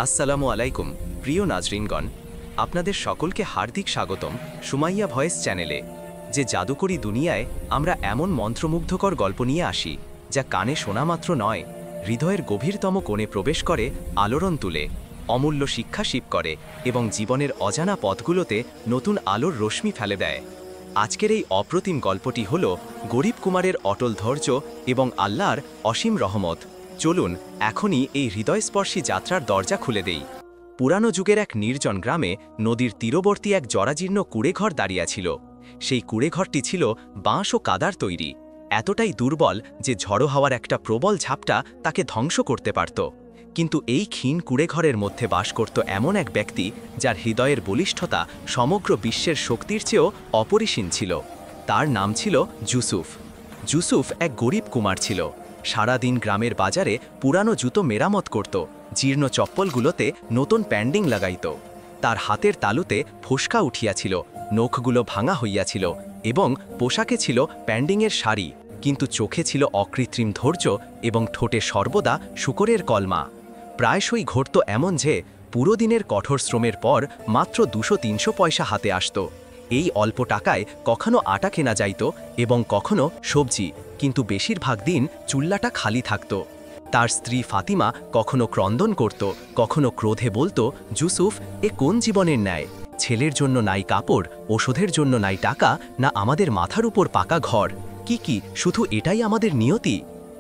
আসসালামু আলাইকুম প্রিয় নাজরিনগণ, আপনাদের সকলকে হার্দিক স্বাগতম সুমাইয়া ভয়েস চ্যানেলে। যে জাদুকরি দুনিয়ায় আমরা এমন মন্ত্রমুগ্ধকর গল্প নিয়ে আসি যা কানে শোনা মাত্র নয়, হৃদয়ের গভীরতম কোণে প্রবেশ করে, আলোড়ন তুলে, অমূল্য শিক্ষা শিপ করে এবং জীবনের অজানা পথগুলোতে নতুন আলোর রশ্মি ফেলে দেয়। আজকের এই অপ্রতিম গল্পটি হল গরিব কুমারের অটল ধৈর্য এবং আল্লাহর অসীম রহমত। চলুন এখনই এই হৃদয়স্পর্শী যাত্রার দরজা খুলে দেই। পুরানো যুগের এক নির্জন গ্রামে নদীর তীরবর্তী এক জরাজীর্ণ কুড়েঘর দাঁড়িয়েছিল। সেই কুড়েঘরটি ছিল বাঁশ ও কাদার তৈরি, এতটাই দুর্বল যে ঝড়ো হাওয়ার একটা প্রবল ঝাপটা তাকে ধ্বংস করতে পারত। কিন্তু এই ক্ষীণ কুড়েঘরের মধ্যে বাস করত এমন এক ব্যক্তি যার হৃদয়ের বলিষ্ঠতা সমগ্র বিশ্বের শক্তির চেয়েও অপরিসীম ছিল। তার নাম ছিল ইউসুফ। ইউসুফ এক গরিব কুমার ছিল। সারাদিন গ্রামের বাজারে পুরানো জুতো মেরামত করত, জীর্ণ চপ্পলগুলোতে নতুন প্যান্ডিং লাগাইত। তার হাতের তালুতে ফোসকা উঠিয়াছিল, নখগুলো ভাঙা হইয়াছিল এবং পোশাকে ছিল প্যান্ডিংয়ের শাড়ি, কিন্তু চোখে ছিল অকৃত্রিম ধৈর্য এবং ঠোঁটে সর্বদা শূকরের কলমা। প্রায়শই ঘটত এমন যে পুরো দিনের কঠোর শ্রমের পর মাত্র 200-300 পয়সা হাতে আসত। এই অল্প টাকায় কখনো আটা কেনা যাইত এবং কখনো সবজি, কিন্তু বেশিরভাগ দিন চুল্লাটা খালি থাকত। তার স্ত্রী ফাতিমা কখনো ক্রন্দন করত, কখনো ক্রোধে বলতো, ইউসুফ, এ কোন জীবনের ন্যায়? ছেলের জন্য নাই কাপড়, ওষুধের জন্য নাই টাকা, না আমাদের মাথার উপর পাকা ঘর। কি শুধু এটাই আমাদের নিয়তি?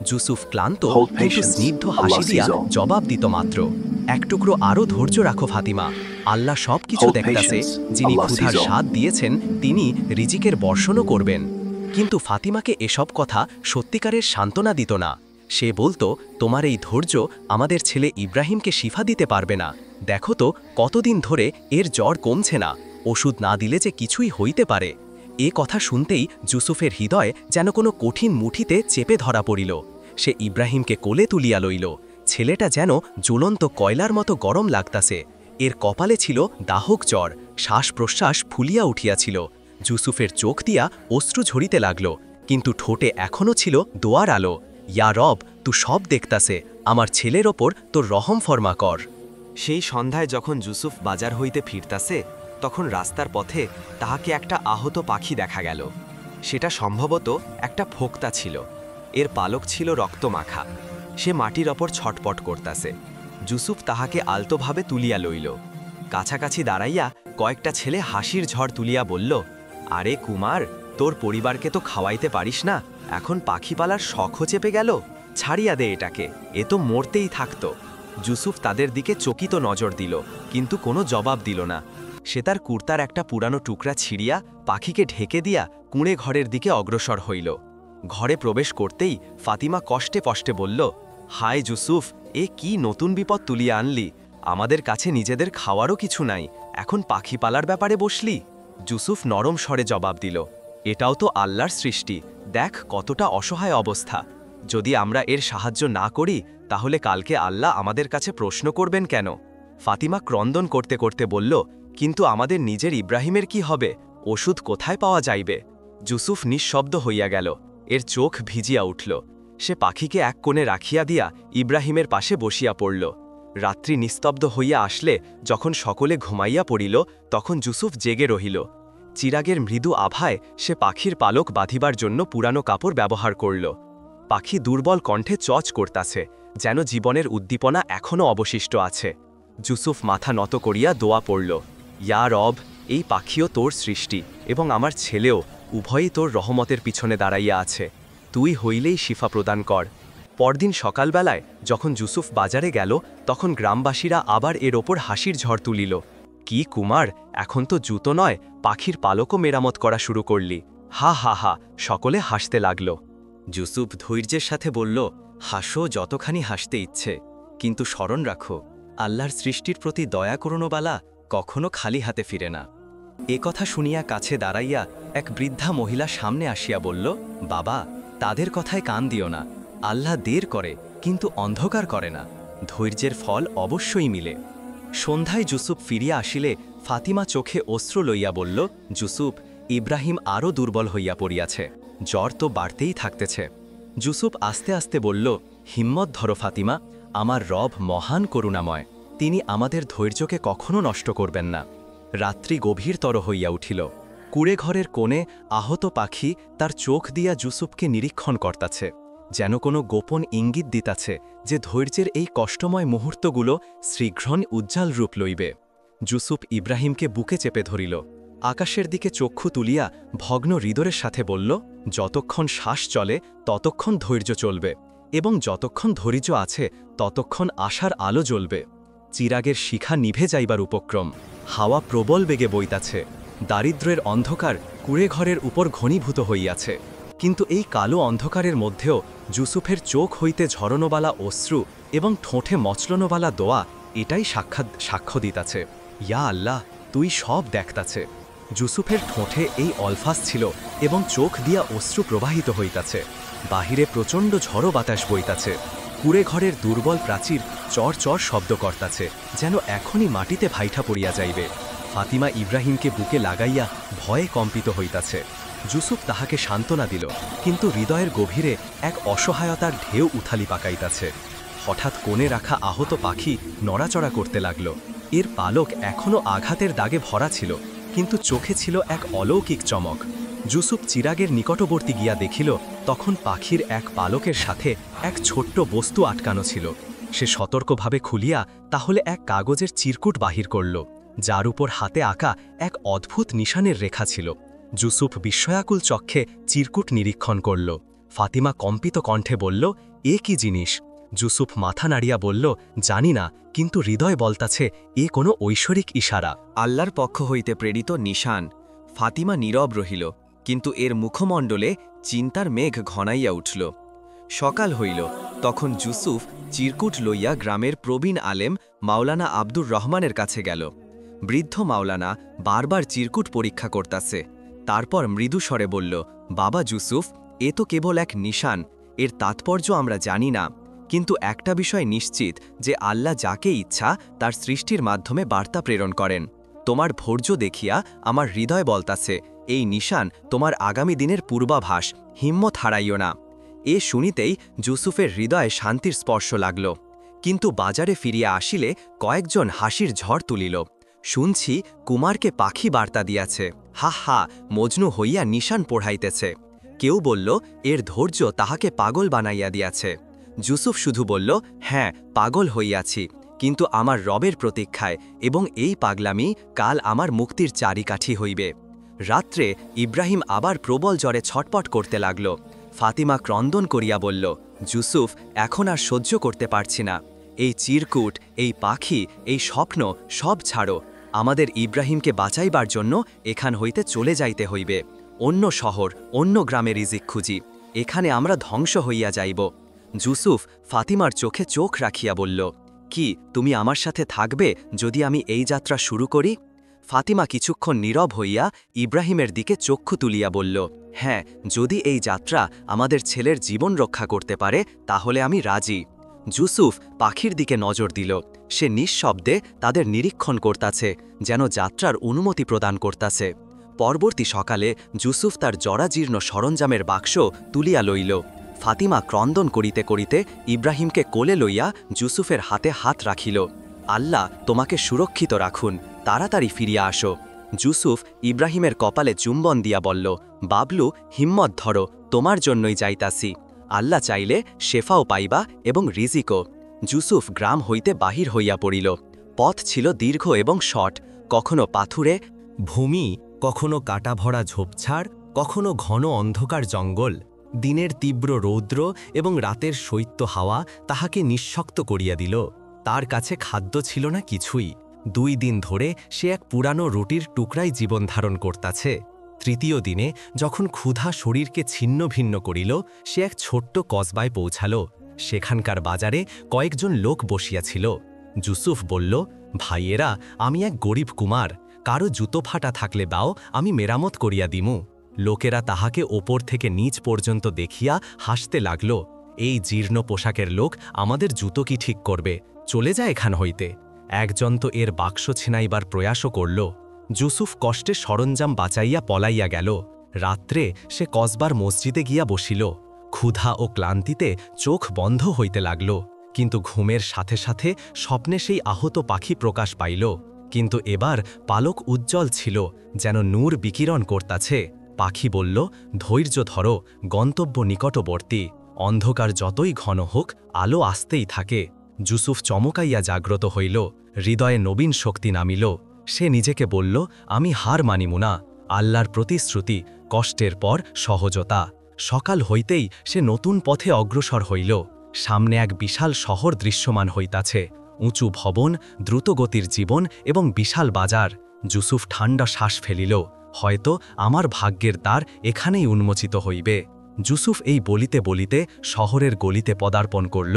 ইউসুফ ক্লান্ত কিন্তু স্নিগ্ধ হাসি দিয়া জবাব দিত মাত্র, এক টুকরো আরও ধৈর্য রাখো ফাতিমা, আল্লাহ সব কিছু দেখতাছে। যিনি ক্ষুধার স্বাদ দিয়েছেন তিনি রিজিকের বর্ষণও করবেন। কিন্তু ফাতিমাকে এসব কথা সত্যিকারের সান্ত্বনা দিত না। সে বলতো, তোমার এই ধৈর্য আমাদের ছেলে ইব্রাহিমকে শিফা দিতে পারবে না। দেখো তো কতদিন ধরে এর জ্বর কমছে না, ওষুধ না দিলে যে কিছুই হইতে পারে। এ কথা শুনতেই ইউসুফের হৃদয় যেন কোনো কঠিন মুঠিতে চেপে ধরা পড়িল। সে ইব্রাহিমকে কোলে তুলিয়া লইল। ছেলেটা যেন জ্বলন্ত কয়লার মতো গরম লাগতাছে। এর কপালে ছিল দাহক জ্বর, শ্বাস প্রশ্বাস ফুলিয়া উঠিয়াছিল। ইউসুফের চোখ দিয়া অশ্রু ঝরিতে লাগল, কিন্তু ঠোঁটে এখনও ছিল দোয়ার আলো। ইয়া রব, তু সব দেখতাছে, আমার ছেলের ওপর তোর রহম ফরমা কর। সেই সন্ধ্যায় যখন ইউসুফ বাজার হইতে ফিরতাছে, তখন রাস্তার পথে তাহাকে একটা আহত পাখি দেখা গেল। সেটা সম্ভবত একটা ফোকতা ছিল। এর পালক ছিল রক্তমাখা। সে মাটির ওপর ছটপট করতাছে। ইউসুফ তাহাকে আলতোভাবে তুলিয়া লইল। কাছাকাছি দাঁড়াইয়া কয়েকটা ছেলে হাসির ঝড় তুলিয়া বলল, আরে কুমার, তোর পরিবারকে তো খাওয়াইতে পারিস না, এখন পাখি পালার শখও চেপে গেল? ছাড়িয়া দে এটাকে, এ তো মরতেই থাকত। ইউসুফ তাদের দিকে চকিত নজর দিল, কিন্তু কোনো জবাব দিল না। সে তার কুর্তার একটা পুরানো টুকরা ছিঁড়িয়া পাখিকে ঢেকে দিয়া কুঁড়ে ঘরের দিকে অগ্রসর হইল। ঘরে প্রবেশ করতেই ফাতিমা কষ্টে কষ্টে বলল, হায় ইউসুফ, এ কি নতুন বিপদ তুলিয়া আনলি? আমাদের কাছে নিজেদের খাওয়ারও কিছু নাই, এখন পাখি পালার ব্যাপারে বসলি? ইউসুফ নরম স্বরে জবাব দিল, এটাও তো আল্লাহর সৃষ্টি, দেখ কতটা অসহায় অবস্থা। যদি আমরা এর সাহায্য না করি তাহলে কালকে আল্লাহ আমাদের কাছে প্রশ্ন করবেন কেন? ফাতিমা ক্রন্দন করতে করতে বলল, কিন্তু আমাদের নিজের ইব্রাহিমের কি হবে? ওষুধ কোথায় পাওয়া যাইবে? ইউসুফ নিঃশব্দ হইয়া গেল। এর চোখ ভিজিয়া উঠল। সে পাখিকে এক কোণে রাখিয়া দিয়া ইব্রাহিমের পাশে বসিয়া পড়ল। রাত্রি নিস্তব্ধ হইয়া আসলে, যখন সকলে ঘুমাইয়া পড়িল, তখন ইউসুফ জেগে রহিল। চিরাগের মৃদু আভায় সে পাখির পালক বাঁধিবার জন্য পুরানো কাপড় ব্যবহার করল। পাখি দুর্বল কণ্ঠে চচ করতাছে, যেন জীবনের উদ্দীপনা এখনও অবশিষ্ট আছে। ইউসুফ মাথা নত করিয়া দোয়া পড়ল, ইয়া রব, এই পাখিও তোর সৃষ্টি এবং আমার ছেলেও, উভয়ই তোর রহমতের পিছনে দাঁড়াইয়া আছে। তুই হইলেই শিফা প্রদান কর। পরদিন সকালবেলায় যখন ইউসুফ বাজারে গেল, তখন গ্রামবাসীরা আবার এর ওপর হাসির ঝড় তুলিল। কি কুমার, এখন তো জুতো নয়, পাখির পালকও মেরামত করা শুরু করলি? হা হা হা, সকলে হাসতে লাগল। ইউসুফ ধৈর্যের সাথে বলল, হাসো যতখানি হাসতে ইচ্ছে, কিন্তু স্মরণ রাখো, আল্লাহর সৃষ্টির প্রতি দয়া করুনো বালা কখনো খালি হাতে ফিরে না। এ কথা শুনিয়া কাছে দাঁড়াইয়া এক বৃদ্ধা মহিলা সামনে আসিয়া বলল, বাবা, তাদের কথায় কান দিও না। আল্লাহ দের করে, কিন্তু অন্ধকার করে না। ধৈর্যের ফল অবশ্যই মিলে। সন্ধ্যায় ইউসুফ ফিরিয়া আসিলে ফাতিমা চোখে অশ্রু লইয়া বলল, ইউসুফ, ইব্রাহিম আরও দুর্বল হইয়া পড়িয়াছে, জ্বর তো বাড়তেই থাকতেছে। ইউসুফ আস্তে আস্তে বলল, হিম্মত ধরো ফাতিমা, আমার রব মহান করুণাময়, তিনি আমাদের ধৈর্যকে কখনো নষ্ট করবেন না। রাত্রি গভীরতর হইয়া উঠিল। কুড়েঘরের কোণে আহত পাখি তার চোখ দিয়া যুসুফকে নিরীক্ষণ করতাছে, যেন কোনো গোপন ইঙ্গিত দিতাছে যে ধৈর্যের এই কষ্টময় মুহূর্তগুলো শীঘ্রই উজ্জ্বল রূপ লইবে। যুসুফ ইব্রাহিমকে বুকে চেপে ধরিল, আকাশের দিকে চক্ষু তুলিয়া ভগ্ন হৃদয়ের সাথে বলল, যতক্ষণ শ্বাস চলে ততক্ষণ ধৈর্য চলবে, এবং যতক্ষণ ধৈর্য আছে ততক্ষণ আশার আলো জ্বলবে। চিরাগের শিখা নিভে যাইবার উপক্রম, হাওয়া প্রবল বেগে বইতাছে, দারিদ্র্যের অন্ধকার কুড়েঘরের উপর ঘনীভূত হইয়াছে। কিন্তু এই কালো অন্ধকারের মধ্যেও যুসুফের চোখ হইতে ঝরনোবালা অশ্রু এবং ঠোঁটে মচলনোবালা দোয়া এটাই সাক্ষ্য দিতাছে, ইয়া আল্লাহ, তুই সব দেখতাছে। যুসুফের ঠোঁটে এই অলফাস ছিল এবং চোখ দিয়া অশ্রু প্রবাহিত হইতাছে। বাহিরে প্রচণ্ড ঝড়ো বাতাস বইতাছে। কুড়েঘরের দুর্বল প্রাচীর চর চর শব্দ করতাছে, যেন এখনই মাটিতে ভাইঠা পড়িয়া যাইবে। ফাতিমা ইব্রাহিমকে বুকে লাগাইয়া ভয়ে কম্পিত হইতাছে। যুসুফ তাহাকে সান্ত্বনা দিল, কিন্তু হৃদয়ের গভীরে এক অসহায়তার ঢেউ উথালি পাকাইতাছে। হঠাৎ কোণে রাখা আহত পাখি নড়াচড়া করতে লাগল। এর পালক এখনও আঘাতের দাগে ভরা ছিল, কিন্তু চোখে ছিল এক অলৌকিক চমক। যুসুফ চিরাগের নিকটবর্তী গিয়া দেখিল, তখন পাখির এক পালকের সাথে এক ছোট্ট বস্তু আটকানো ছিল। সে সতর্কভাবে খুলিয়া তাহলে এক কাগজের চিরকুট বাহির করল, যার উপর হাতে আঁকা এক অদ্ভুত নিশানের রেখা ছিল। যুসুফ বিস্ময়াকুল চক্ষে চিরকুট নিরীক্ষণ করল। ফাতিমা কম্পিত কণ্ঠে বলল, এ কি জিনিস? যুসুফ মাথা নাড়িয়া বলল, জানি না, কিন্তু হৃদয় বলতাছে এ কোনো ঐশ্বরিক ইশারা, আল্লাহর পক্ষ হইতে প্রেরিত নিশান। ফাতিমা নীরব রহিল, কিন্তু এর মুখমণ্ডলে চিন্তার মেঘ ঘনাইয়া উঠল। সকাল হইল, তখন যুসুফ চিরকুট লইয়া গ্রামের প্রবীণ আলেম মাওলানা আব্দুর রহমানের কাছে গেল। বৃদ্ধ মাওলানা বারবার চিরকুট পরীক্ষা করতাছে। তারপর মৃদু স্বরে বলল, বাবা যুসুফ, এ তো কেবল এক নিশান, এর তাৎপর্য আমরা জানি না, কিন্তু একটা বিষয় নিশ্চিত যে আল্লাহ যাকে ইচ্ছা তার সৃষ্টির মাধ্যমে বার্তা প্রেরণ করেন। তোমার ধৈর্য দেখিয়া আমার হৃদয় বলতাছে, এই নিশান তোমার আগামী দিনের পূর্বাভাস, হিম্মত হারাইও না। এ শুনিতেই যুসুফের হৃদয়ে শান্তির স্পর্শ লাগল। কিন্তু বাজারে ফিরিয়া আসিলে কয়েকজন হাসির ঝড় তুলিল। শুনছি কুমারকে পাখি বার্তা দিয়াছে, হা হা, মজনু হইয়া নিশান পড়াইতেছে। কেউ বলল, এর ধৈর্য তাহাকে পাগল বানাইয়া দিয়াছে। যুসুফ শুধু বলল, হ্যাঁ, পাগল হইয়াছি, কিন্তু আমার রবের প্রতীক্ষায়, এবং এই পাগলামি কাল আমার মুক্তির চারিকাঠি হইবে। রাত্রে ইব্রাহিম আবার প্রবল জ্বরে ছটপট করতে লাগল। ফাতিমা ক্রন্দন করিয়া বলল, যুসুফ, এখন আর সহ্য করতে পারছি না। এই চিরকুট, এই পাখি, এই স্বপ্ন সব ছাড়ো। আমাদের ইব্রাহিমকে বাঁচাইবার জন্য এখান হইতে চলে যাইতে হইবে। অন্য শহর, অন্য গ্রামে রিজিক খুঁজি, এখানে আমরা ধ্বংস হইয়া যাইব। যুসুফ ফাতিমার চোখে চোখ রাখিয়া বলল, কি তুমি আমার সাথে থাকবে যদি আমি এই যাত্রা শুরু করি? ফাতিমা কিছুক্ষণ নীরব হইয়া ইব্রাহিমের দিকে চক্ষু তুলিয়া বলল, হ্যাঁ, যদি এই যাত্রা আমাদের ছেলের জীবন রক্ষা করতে পারে তাহলে আমি রাজি। যুসুফ পাখির দিকে নজর দিল। সে নিঃশব্দে তাদের নিরীক্ষণ করতাছে, যেন যাত্রার অনুমতি প্রদান করতাছে। পরবর্তী সকালে যুসুফ তার জরাজীর্ণ সরঞ্জামের বাক্স তুলিয়া লইল। ফাতিমা ক্রন্দন করিতে করিতে ইব্রাহিমকে কোলে লইয়া যুসুফের হাতে হাত রাখিল। আল্লাহ তোমাকে সুরক্ষিত রাখুন, তাড়াতাড়ি ফিরিয়া আসো। যুসুফ ইব্রাহিমের কপালে চুম্বন দিয়া বলল, বাবলু, হিম্মত ধরো, তোমার জন্যই যাইতাছি। আল্লাহ চাইলে শেফাও পাইবা এবং রিজিকও। যুসুফ গ্রাম হইতে বাহির হইয়া পড়িল। পথ ছিল দীর্ঘ এবং শট, কখনো পাথুরে ভূমি, কখনো কাটাভরা ঝোপঝাড়, কখনো ঘন অন্ধকার জঙ্গল। দিনের তীব্র রৌদ্র এবং রাতের শৈত্য হাওয়া তাহাকে নিঃশক্ত করিয়া দিল। তার কাছে খাদ্য ছিল না কিছুই। 2 দিন ধরে সে এক পুরানো রুটির টুকরাই জীবন ধারণ করতাছে। তৃতীয় দিনে যখন ক্ষুধা শরীরকে ছিন্ন ভিন্ন করিল, সে এক ছোট্ট কসবায় পৌঁছাল। সেখানকার বাজারে কয়েকজন লোক বসিয়াছিল। যুসুফ বলল, ভাইয়েরা, আমি এক গরিব কুমার, কারো জুতো ফাটা থাকলে দাও, আমি মেরামত করিয়া দিমু। লোকেরা তাহাকে ওপর থেকে নিচ পর্যন্ত দেখিয়া হাসতে লাগল। এই জীর্ণ পোশাকের লোক আমাদের জুতো কি ঠিক করবে? চলে যায় এখান হইতে। একজন তো এর বাক্স ছিনাইবার প্রয়াসও করল। যুসুফ কষ্টে সরঞ্জাম বাঁচাইয়া পলাইয়া গেল। রাত্রে সে কসবার মসজিদে গিয়া বসিল। ক্ষুধা ও ক্লান্তিতে চোখ বন্ধ হইতে লাগল। কিন্তু ঘুমের সাথে সাথে স্বপ্নে সেই আহত পাখি প্রকাশ পাইল। কিন্তু এবার পালক উজ্জ্বল ছিল, যেন নূর বিকিরণ করতাছে। পাখি বলল, ধৈর্য ধরো, গন্তব্য নিকটবর্তী। অন্ধকার যতই ঘন হোক, আলো আসতেই থাকে। যুসুফ চমকাইয়া জাগ্রত হইল, হৃদয়ে নবীন শক্তি নামিল। সে নিজেকে বলল, আমি হার মানিমু না। আল্লাহর প্রতিশ্রুতি, কষ্টের পর সহজতা। সকাল হইতেই সে নতুন পথে অগ্রসর হইল। সামনে এক বিশাল শহর দৃশ্যমান হইতাছে, উঁচু ভবন, দ্রুতগতির জীবন এবং বিশাল বাজার। যুসুফ ঠান্ডা শ্বাস ফেলিল, হয়তো আমার ভাগ্যের দ্বার এখানেই উন্মোচিত হইবে। যুসুফ এই বলিতে বলিতে শহরের গলিতে পদার্পণ করল।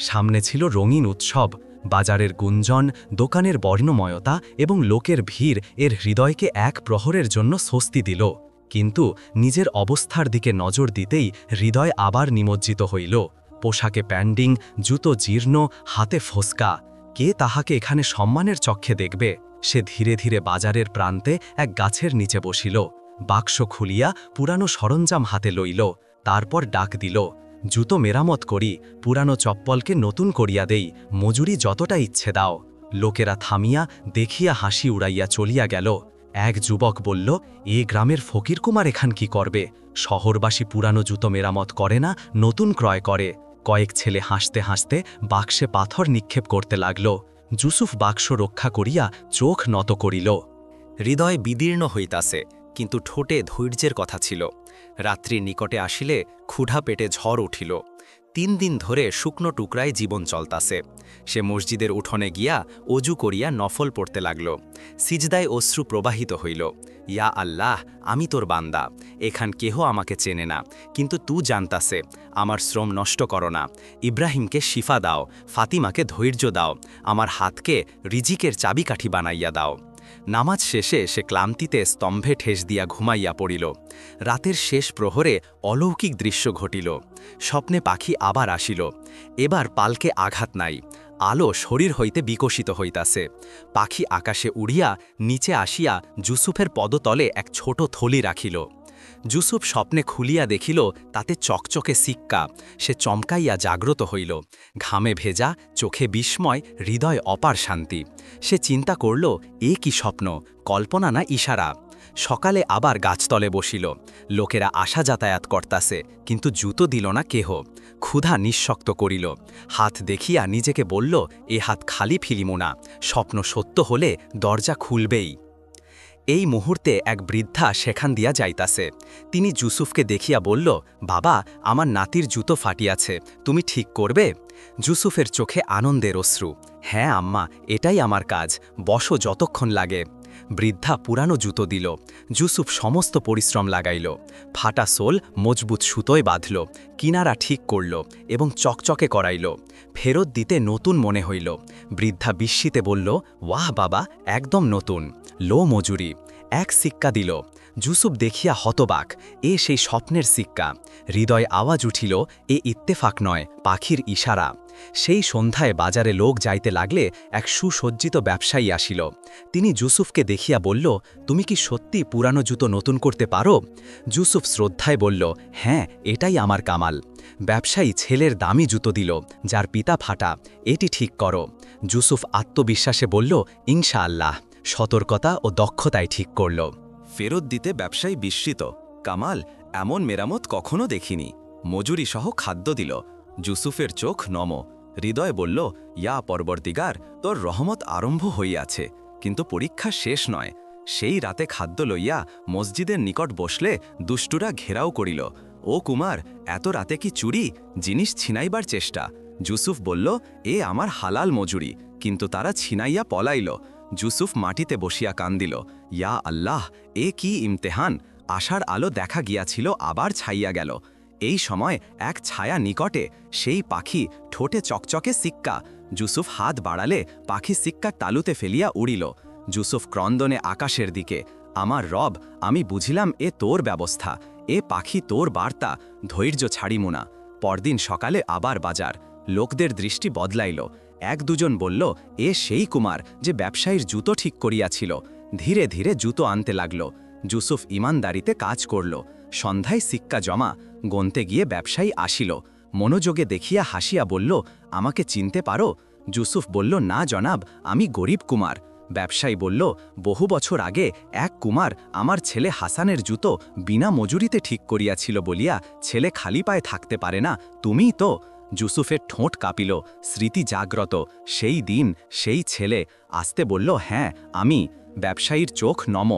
সামনে ছিল রঙিন উৎসব, বাজারের গুঞ্জন, দোকানের বর্ণময়তা এবং লোকের ভিড় এর হৃদয়কে এক প্রহরের জন্য স্বস্তি দিল। কিন্তু নিজের অবস্থার দিকে নজর দিতেই হৃদয় আবার নিমজ্জিত হইল। পোশাকে প্যান্ডিং, জুতো জীর্ণ, হাতে ফোসকা। কে তাহাকে এখানে সম্মানের চক্ষে দেখবে? সে ধীরে ধীরে বাজারের প্রান্তে এক গাছের নিচে বসিল, বাক্স খুলিয়া পুরানো সরঞ্জাম হাতে লইল। তারপর ডাক দিল, জুতো মেরামত করি, পুরানো চপ্পলকে নতুন করিয়া দেই, মজুরি যতটা ইচ্ছে দাও। লোকেরা থামিয়া দেখিয়া হাসি উড়াইয়া চলিয়া গেল। এক যুবক বলল, এ গ্রামের ফকিরকুমার এখান কি করবে? শহরবাসী পুরানো জুতো মেরামত করে না, নতুন ক্রয় করে। কয়েক ছেলে হাসতে হাসতে বাক্সে পাথর নিক্ষেপ করতে লাগল। যুসুফ বাক্স রক্ষা করিয়া চোখ নত করিল। হৃদয় বিদীর্ণ হইতাছে, কিন্তু ঠোঁটে ধৈর্যের কথা ছিল। রাত্রি নিকটে আসিলে ক্ষুধা পেটে ঝড় উঠিল। 3 দিন ধরে শুকনো টুকরায় জীবন চলতাছে। সে মসজিদের উঠোনে গিয়া অজু করিয়া নফল পড়তে লাগল। সিজদায় অশ্রু প্রবাহিত হইল। ইয়া আল্লাহ, আমি তোর বান্দা, এখান কেহ আমাকে চেনে না, কিন্তু তু জানতাছে। আমার শ্রম নষ্ট করো না। ইব্রাহিমকে শিফা দাও, ফাতিমাকে ধৈর্য দাও, আমার হাতকে রিজিকের চাবিকাঠি বানাইয়া দাও। নামাজ শেষে সে ক্লান্তিতে স্তম্ভে ঠেস দিয়া ঘুমাইয়া পড়িল। রাতের শেষ প্রহরে অলৌকিক দৃশ্য ঘটিল। স্বপ্নে পাখি আবার আসিল। এবার পালকে আঘাত নাই, আলো শরীর হইতে বিকশিত হইতাছে। পাখি আকাশে উড়িয়া নিচে আসিয়া যুসুফের পদতলে এক ছোট থলি রাখিল। যুসুফ স্বপ্নে খুলিয়া দেখিল, তাতে চকচকে সিক্কা। সে চমকাইয়া জাগ্রত হইল, ঘামে ভেজা, চোখে বিস্ময়, হৃদয় অপার শান্তি। সে চিন্তা করল, এ কি স্বপ্ন, কল্পনা না ইশারা। সকালে আবার গাছতলে বসিল। লোকেরা আসা যাতায়াত করতাছে, কিন্তু জুতো দিল না কেহ। ক্ষুধা নিঃশক্ত করিল। হাত দেখিয়া নিজেকে বলল, এ হাত খালি ফিলিমু না, স্বপ্ন সত্য হলে দরজা খুলবেই। এই মুহূর্তে এক বৃদ্ধা সেখান দিয়া যাইতাছে। তিনি যুসুফকে দেখিয়া বলল, বাবা, আমার নাতির জুতো ফাটিয়াছে, তুমি ঠিক করবে? যুসুফের চোখে আনন্দের অশ্রু। হ্যাঁ আম্মা, এটাই আমার কাজ, বসো যতক্ষণ লাগে। বৃদ্ধা পুরানো জুতো দিল। যুসুফ সমস্ত পরিশ্রম লাগাইল। ফাটা সোল মজবুত সুতোয় বাঁধল, কিনারা ঠিক করল এবং চকচকে করাইল। ফেরত দিতে নতুন মনে হইল। বৃদ্ধা বিস্মিতে বলল, ওয়াহ বাবা, একদম নতুন। লো মজুরি। এক সিক্কা দিল। যুসুফ দেখিয়া হতবাক, এ সেই স্বপ্নের সিক্কা। হৃদয় আওয়াজ উঠিল, এ ইত্তেফাক নয়, পাখির ইশারা। সেই সন্ধ্যায় বাজারে লোক যাইতে লাগলে এক সুসজ্জিত ব্যবসায়ী আসিল। তিনি যুসুফকে দেখিয়া বলল, তুমি কি সত্যি পুরানো জুতো নতুন করতে পারো? যুসুফ শ্রদ্ধায় বলল, হ্যাঁ, এটাই আমার কামাল। ব্যবসায়ী ছেলের দামি জুতো দিল, যার পিতা ফাটা। এটি ঠিক করো। যুসুফ আত্মবিশ্বাসে বলল, ইনশাআল্লাহ। সতর্কতা ও দক্ষতায় ঠিক করল। ফেরত দিতে ব্যবসায়ী বিস্মিত, কামাল, এমন মেরামত কখনো দেখিনি। মজুরি সহ খাদ্য দিল। যুসুফের চোখ নম। হৃদয় বলল, ইয়া পরবর্তীগার, তোর রহমত আরম্ভ হইয়াছে, কিন্তু পরীক্ষা শেষ নয়। সেই রাতে খাদ্য লইয়া মসজিদের নিকট বসলে দুষ্টুরা ঘেরাও করিল। ও কুমার, এত রাতে কি চুরি, জিনিস ছিনাইবার চেষ্টা? যুসুফ বলল, এ আমার হালাল মজুরি, কিন্তু তারা ছিনাইয়া পলাইল। যুসুফ মাটিতে বসিয়া কান্দিল, ইয়া আল্লাহ, এ কি ইমতেহান! আশার আলো দেখা গিয়াছিল, আবার ছাইয়া গেল। এই সময় এক ছায়া নিকটে, সেই পাখি, ঠোঁটে চকচকে সিক্কা। যুসুফ হাত বাড়ালে পাখি সিক্কা তালুতে ফেলিয়া উড়িল। যুসুফ ক্রন্দনে আকাশের দিকে, আমার রব, আমি বুঝিলাম এ তোর ব্যবস্থা, এ পাখি তোর বার্তা, ধৈর্য ছাড়িমু না। পরদিন সকালে আবার বাজার। লোকদের দৃষ্টি বদলাইল। এক দুজন বলল, এ সেই কুমার যে ব্যবসায়ীর জুতো ঠিক করিয়াছিল। ধীরে ধীরে জুতো আনতে লাগল। যুসুফ ইমানদারিতে কাজ করল। সন্ধ্যায় সিক্কা জমা। গনতে গিয়ে ব্যবসায়ী আসিল। মনোযোগে দেখিয়া হাসিয়া বলল, আমাকে চিনতে পারো? ইউসুফ বলল, না জনাব, আমি গরিব কুমার। ব্যবসায়ী বলল, বহু বছর আগে এক কুমার আমার ছেলে হাসানের জুতো বিনা মজুরিতে ঠিক করিয়াছিল বলিয়া ছেলে খালি পায়ে থাকতে পারে না, তুমিই তো? ইউসুফের ঠোঁট কাঁপিল, স্মৃতি জাগ্রত, সেই দিন, সেই ছেলে। আসতে বলল, হ্যাঁ আমি। ব্যবসায়ীর চোখ নম,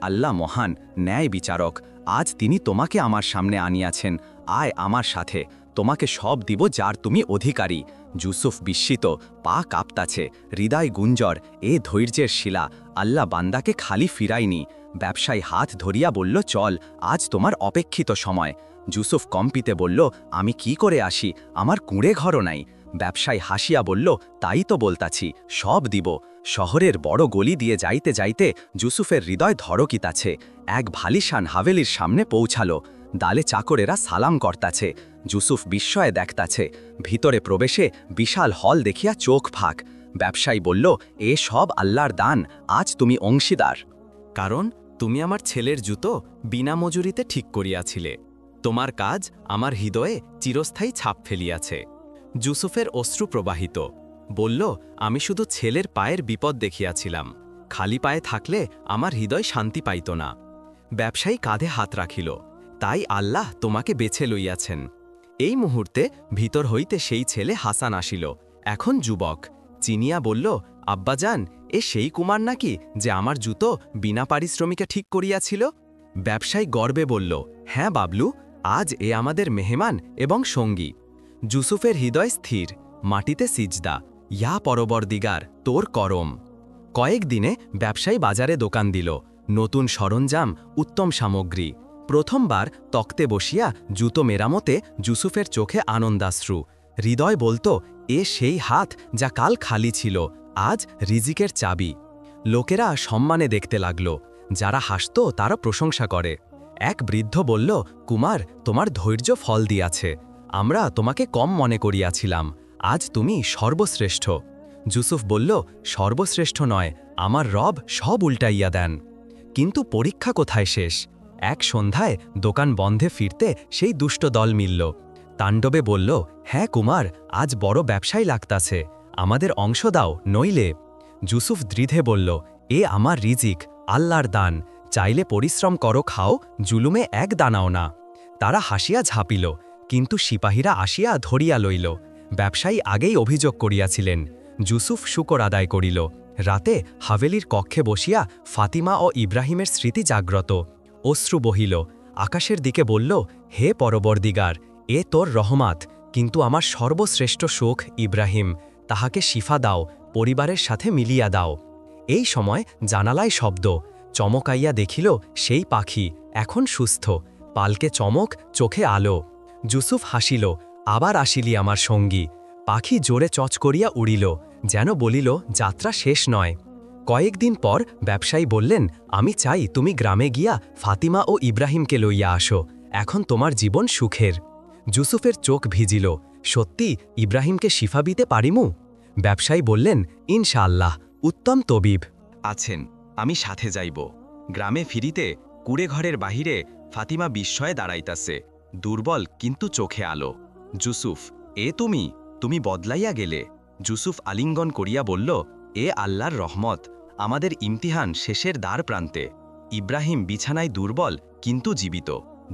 আল্লাহ মহান, ন্যায় বিচারক, আজ তিনি তোমাকে আমার সামনে আনিয়াছেন, আয় আমার সাথে, তোমাকে সব দিব যার তুমি অধিকারী। ইউসুফ বিস্মিত, পা কাঁপতাছে, হৃদয় গুঞ্জর, এ ধৈর্যের শিলা, আল্লাহ বান্দাকে খালি ফিরায়নি। ব্যবসায়ী হাত ধরিয়া বলল, চল, আজ তোমার অপেক্ষিত সময়। ইউসুফ কম্পিতে বলল, আমি কি করে আসি, আমার কুঁড়ে ঘরও নাই। ব্যবসায়ী হাসিয়া বলল, তাই তো বলতাছি, সব দিব। শহরের বড় গলি দিয়ে যাইতে যাইতে ইউসুফের হৃদয় ধড়কিতাছে। এক ভালিশান হাভেলির সামনে পৌঁছালো। দালে চাকরেরা সালাম করতাছে। ইউসুফ বিস্ময়ে দেখতাছে। ভিতরে প্রবেশে বিশাল হল দেখিয়া চোখ ফাঁক। ব্যবসায়ী বলল, এ সব আল্লাহর দান, আজ তুমি অংশীদার। কারণ তুমি আমার ছেলের জুতো বিনা মজুরিতে ঠিক করিয়াছিলে। তোমার কাজ আমার হৃদয়ে চিরস্থায়ী ছাপ ফেলিয়াছে। ইউসুফের অশ্রু প্রবাহিত। বলল, আমি শুধু ছেলের পায়ের বিপদ দেখিয়াছিলাম, খালি পায়ে থাকলে আমার হৃদয় শান্তি পাইত না। ব্যবসায়ী কাঁধে হাত রাখিল, তাই আল্লাহ তোমাকে বেছে লইয়াছেন। এই মুহূর্তে ভিতর হইতে সেই ছেলে হাসান আসিল, এখন যুবক। চিনিয়া বলল, আব্বাজান, এ সেই কুমার নাকি যে আমার জুতো বিনা পারিশ্রমিকে ঠিক করিয়াছিল? ব্যবসায়ী গর্বে বলল, হ্যাঁ বাবলু, আজ এ আমাদের মেহমান এবং সঙ্গী। ইউসুফের হৃদয় স্থির, মাটিতে সিজদা, ইয়া পরবর্দিগার, তোর করম। কয়েক দিনে ব্যবসায়ী বাজারে দোকান দিল, নতুন সরঞ্জাম, উত্তম সামগ্রী। প্রথমবার তক্তে বসিয়া জুতো মেরামতে ইউসুফের চোখে আনন্দাশ্রু। হৃদয় বলতো, এ সেই হাত যা কাল খালি ছিল, আজ রিজিকের চাবি। লোকেরা সম্মানে দেখতে লাগল, যারা হাসত তারা প্রশংসা করে। এক বৃদ্ধ বলল, কুমার, তোমার ধৈর্য ফল দিয়াছে, আমরা তোমাকে কম মনে করিয়াছিলাম, আজ তুমি সর্বশ্রেষ্ঠ। ইউসুফ বলল, সর্বশ্রেষ্ঠ নয়, আমার রব সব উল্টাইয়া দেন। কিন্তু পরীক্ষা কোথায় শেষ? এক সন্ধ্যায় দোকান বন্ধে ফিরতে সেই দুষ্ট দল মিলল। তাণ্ডবে বলল, হ্যাঁ কুমার, আজ বড় ব্যবসায় লাগতাছে, আমাদের অংশ দাও, নইলে। ইউসুফ দ্বিধে বলল, এ আমার রিজিক, আল্লাহর দান, চাইলে পরিশ্রম করো, খাও, জুলুমে এক দানাও না। তারা হাসিয়া ঝাঁপিল, কিন্তু সিপাহীরা আসিয়া ধরিয়া লইল। ব্যবসায়ী আগেই অভিযোগ করিয়াছিলেন। ইউসুফ শুকর আদায় করিল। রাতে হাভেলির কক্ষে বসিয়া ফাতিমা ও ইব্রাহিমের স্মৃতি জাগ্রত। অশ্রু বহিল, আকাশের দিকে বলল, হে পরবর্দিগার, এ তোর রহমাত, কিন্তু আমার সর্বশ্রেষ্ঠ সুখ ইব্রাহিম, তাহাকে শিফা দাও, পরিবারের সাথে মিলিয়া দাও। এই সময় জানালায় শব্দ, চমকাইয়া দেখিল সেই পাখি, এখন সুস্থ, পালকে চমক, চোখে আলো। ইউসুফ হাসিল, আবার আসিলি আমার সঙ্গী। পাখি জোরে চচ করিয়া উড়িল, যেন বলিল, যাত্রা শেষ নয়। কয়েকদিন পর ব্যবসায়ী বললেন, আমি চাই তুমি গ্রামে গিয়া ফাতিমা ও ইব্রাহিমকে লইয়া আসো, এখন তোমার জীবন সুখের। ইউসুফের চোখ ভিজিল, সত্যি ইব্রাহিমকে শিফা দিতে পারিমু? ব্যবসায়ী বললেন, ইনশাআল্লাহ, উত্তম তবিব আছেন, আমি সাথে যাইব। গ্রামে ফিরিতে কুড়ে ঘরের বাহিরে ফাতিমা বিস্ময়ে দাঁড়াইতাছে, দুর্বল কিন্তু চোখে আলো। ইউসুফ, এ তুমি বদলাইয়া গেলে। ইউসুফ আলিঙ্গন করিয়া বলল, এ আল্লাহর রহমত, আমাদের ইমতিহান শেষের দ্বার প্রান্তে। ইব্রাহিম বিছানায় দুর্বল কিন্তু জীবিত।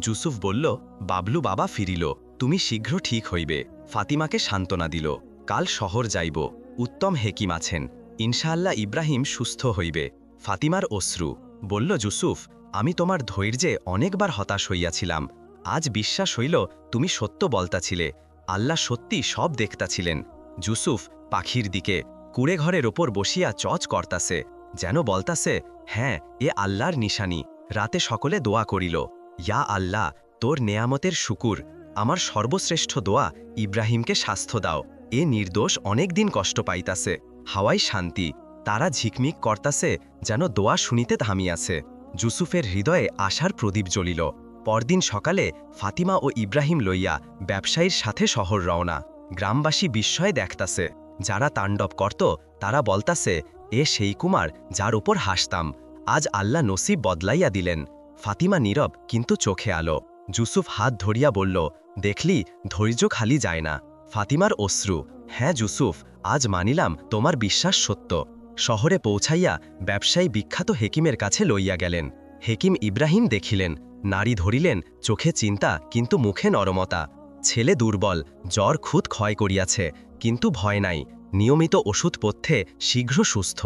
ইউসুফ বলল, বাবলু বাবা ফিরিল, তুমি শীঘ্র ঠিক হইবে। ফাতিমাকে সান্ত্বনা দিল, কাল শহর যাইব, উত্তম হেকিম আছেন, ইনশাআল্লাহ ইব্রাহিম সুস্থ হইবে। ফাতিমার অশ্রু। বলল ইউসুফ, আমি তোমার ধৈর্যে অনেকবার হতাশ হইয়াছিলাম, আজ বিশ্বাস হইল তুমি সত্য বলতাছিলে, আল্লাহ সত্যি সব দেখতাছিলেন। ইউসুফ পাখির দিকে, কুড়ে ঘরের ওপর বসিয়া চচ করতাছে, যেন বলতাছে, হ্যাঁ, এ আল্লাহর নিশানি। রাতে সকলে দোয়া করিল, ইয়া আল্লাহ, তোর নেয়ামতের শুকুর, আমার সর্বশ্রেষ্ঠ দোয়া, ইব্রাহিমকে স্বাস্থ্য দাও, এ নির্দোষ অনেক দিন কষ্ট পাইতাছে। হাওয়াই শান্তি, তারা ঝিকমিক করতাছে, যেন দোয়া শুনিতে থামিয়াছে। ইউসুফের হৃদয়ে আশার প্রদীপ জ্বলিল। পরদিন সকালে ফাতিমা ও ইব্রাহিম লইয়া ব্যবসায়ীর সাথে শহর রওনা। গ্রামবাসী বিস্ময়ে দেখতাছে, যারা তাণ্ডব করত তারা বলতাছে, এ সেই কুমার যার উপর হাসতাম, আজ আল্লাহ নসিব বদলাইয়া দিলেন। ফাতিমা নীরব কিন্তু চোখে আলো। জুসুফ হাত ধরিয়া বলল, দেখলি, ধৈর্য খালি যায় না। ফাতিমার অশ্রু, হ্যাঁ জুসুফ, আজ মানিলাম তোমার বিশ্বাস সত্য। শহরে পৌঁছাইয়া ব্যবসায়ী বিখ্যাত হেকিমের কাছে লইয়া গেলেন। হেকিম ইব্রাহিম দেখিলেন, নারী ধরিলেন, চোখে চিন্তা কিন্তু মুখে নরমতা। ছেলে দুর্বল, জ্বর খুদ ক্ষয় করিয়াছে, কিন্তু ভয় নাই, নিয়মিত ওষুধ পথ্যে শীঘ্র সুস্থ।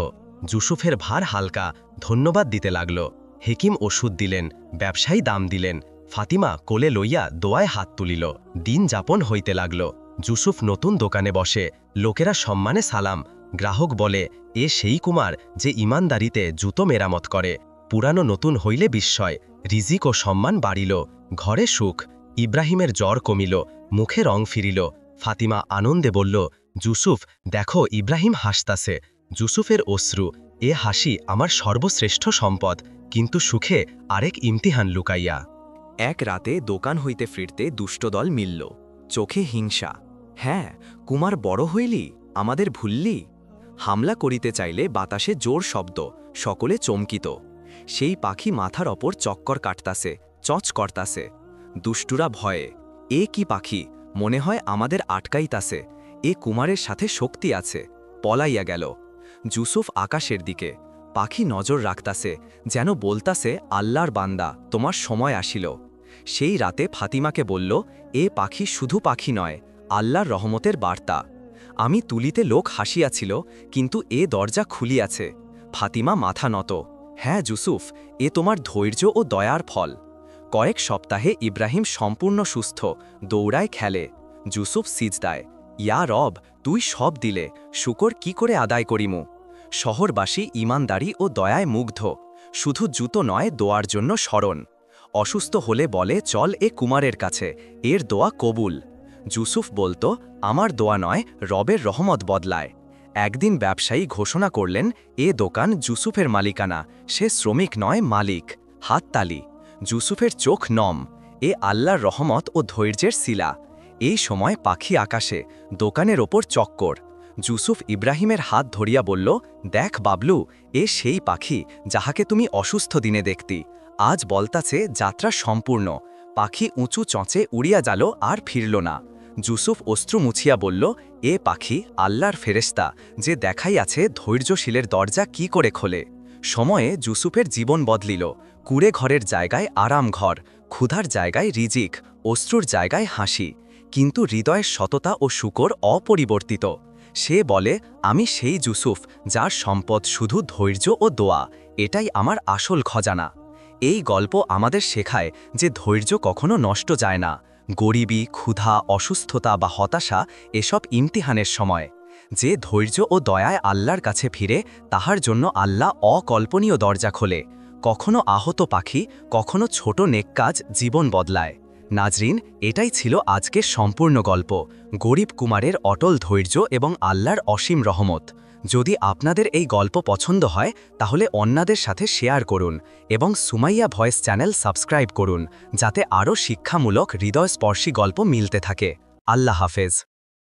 জুসুফের ভার হালকা, ধন্যবাদ দিতে লাগল। হেকিম ওষুধ দিলেন, ব্যবসায়ী দাম দিলেন। ফাতিমা কোলে লইয়া দোয়ায় হাত তুলিল। দিন যাপন হইতে লাগল। জুসুফ নতুন দোকানে বসে, লোকেরা সম্মানে সালাম। গ্রাহক বলে, এ সেই কুমার যে ইমানদারিতে জুতো মেরামত করে। পুরানো নতুন হইলে বিস্ময়, রিজিক ও সম্মান বাড়িল। ঘরে সুখ, ইব্রাহিমের জ্বর কমিল, মুখে রং ফিরিল। ফাতিমা আনন্দে বলল, জুসুফ দেখো, ইব্রাহিম হাসতাছে। জুসুফের অশ্রু, এ হাসি আমার সর্বশ্রেষ্ঠ সম্পদ, কিন্তু সুখে আরেক ইমতিহান লুকাইয়া। এক রাতে দোকান হইতে ফিরতে দুষ্টদল মিলল, চোখে হিংসা। হ্যাঁ, কুমার বড় হইলি, আমাদের ভুললি। হামলা করিতে চাইলে বাতাসে জোর শব্দ, সকলে চমকিত। সেই পাখি মাথার ওপর চক্কর কাটতাছে, চচ করতাছে। দুষ্টুরা ভয়ে, এ কি পাখি, মনে হয় আমাদের আটকাইতাছে। এ কুমারের সাথে শক্তি আছে, পলাইয়া গেল। জুসুফ আকাশের দিকে, পাখি নজর রাখতাছে, যেন বলতাছে, আল্লাহর বান্দা, তোমার সময় আসিল। সেই রাতে ফাতিমাকে বলল, এ পাখি শুধু পাখি নয়, আল্লাহর রহমতের বার্তা। আমি তুলিতে লোক হাসিয়াছিল, কিন্তু এ দরজা খুলিয়াছে। ফাতিমা মাথা নত, হ্যাঁ জুসুফ, এ তোমার ধৈর্য ও দয়ার ফল। কয়েক সপ্তাহে ইব্রাহিম সম্পূর্ণ সুস্থ, দৌড়ায়, খেলে। জুসুফ সিজদায়, ইয়া রব, তুই সব দিলে, শুকর কি করে আদায় করিমু। শহরবাসী ইমানদারি ও দয়ায় মুগ্ধ, শুধু জুতো নয়, দোয়ার জন্য স্মরণ। অসুস্থ হলে বলে, চল এ কুমারের কাছে, এর দোয়া কবুল। জুসুফ বলতো, আমার দোয়া নয়, রবের রহমত বদলায়। একদিন ব্যবসায়ী ঘোষণা করলেন, এ দোকান জুসুফের মালিকানা, সে শ্রমিক নয়, মালিক। হাততালি। জুসুফের চোখ নম, এ আল্লাহর রহমত ও ধৈর্যের শিলা। এই সময় পাখি আকাশে, দোকানের ওপর চক্কর। জুসুফ ইব্রাহিমের হাত ধরিয়া বলল, দেখ বাবলু, এ সেই পাখি যাহাকে তুমি অসুস্থ দিনে দেখতি। আজ বলতাছে যাত্রা সম্পূর্ণ। পাখি উঁচু চঁচে উড়িয়া গেল, আর ফিরল না। জুসুফ অশ্রু মুছিয়া বলল, এ পাখি আল্লাহর ফেরেশতা, যে দেখাইয়াছে ধৈর্যশীলের দরজা কি করে খোলে। সময়ে জুসুফের জীবন বদলিল। কুড়ে ঘরের জায়গায় আরাম ঘর, ক্ষুধার জায়গায় রিজিক, অশ্রুর জায়গায় হাসি। কিন্তু হৃদয়ের সততা ও শুকর অপরিবর্তিত। সে বলে, আমি সেই জুসুফ যার সম্পদ শুধু ধৈর্য ও দোয়া, এটাই আমার আসল খজানা। এই গল্প আমাদের শেখায় যে ধৈর্য কখনো নষ্ট যায় না। গরিবি, ক্ষুধা, অসুস্থতা বা হতাশা এসব ইমতিহানের সময়। যে ধৈর্য ও দয়ায় আল্লাহর কাছে ফিরে, তাহার জন্য আল্লাহ অকল্পনীয় দরজা খোলে। কখনো আহত পাখি, কখনো ছোট নেক কাজ জীবন বদলায়। নাজরিন, এটাই ছিল আজকের সম্পূর্ণ গল্প, গরিব কুমারের অটল ধৈর্য এবং আল্লাহর অসীম রহমত। যদি আপনাদের এই গল্প পছন্দ হয়, তাহলে অন্যদের সাথে শেয়ার করুন এবং সুমাইয়া ভয়েস চ্যানেল সাবস্ক্রাইব করুন, যাতে আরও শিক্ষামূলক হৃদয়স্পর্শী গল্প মিলতে থাকে। আল্লাহ হাফেজ।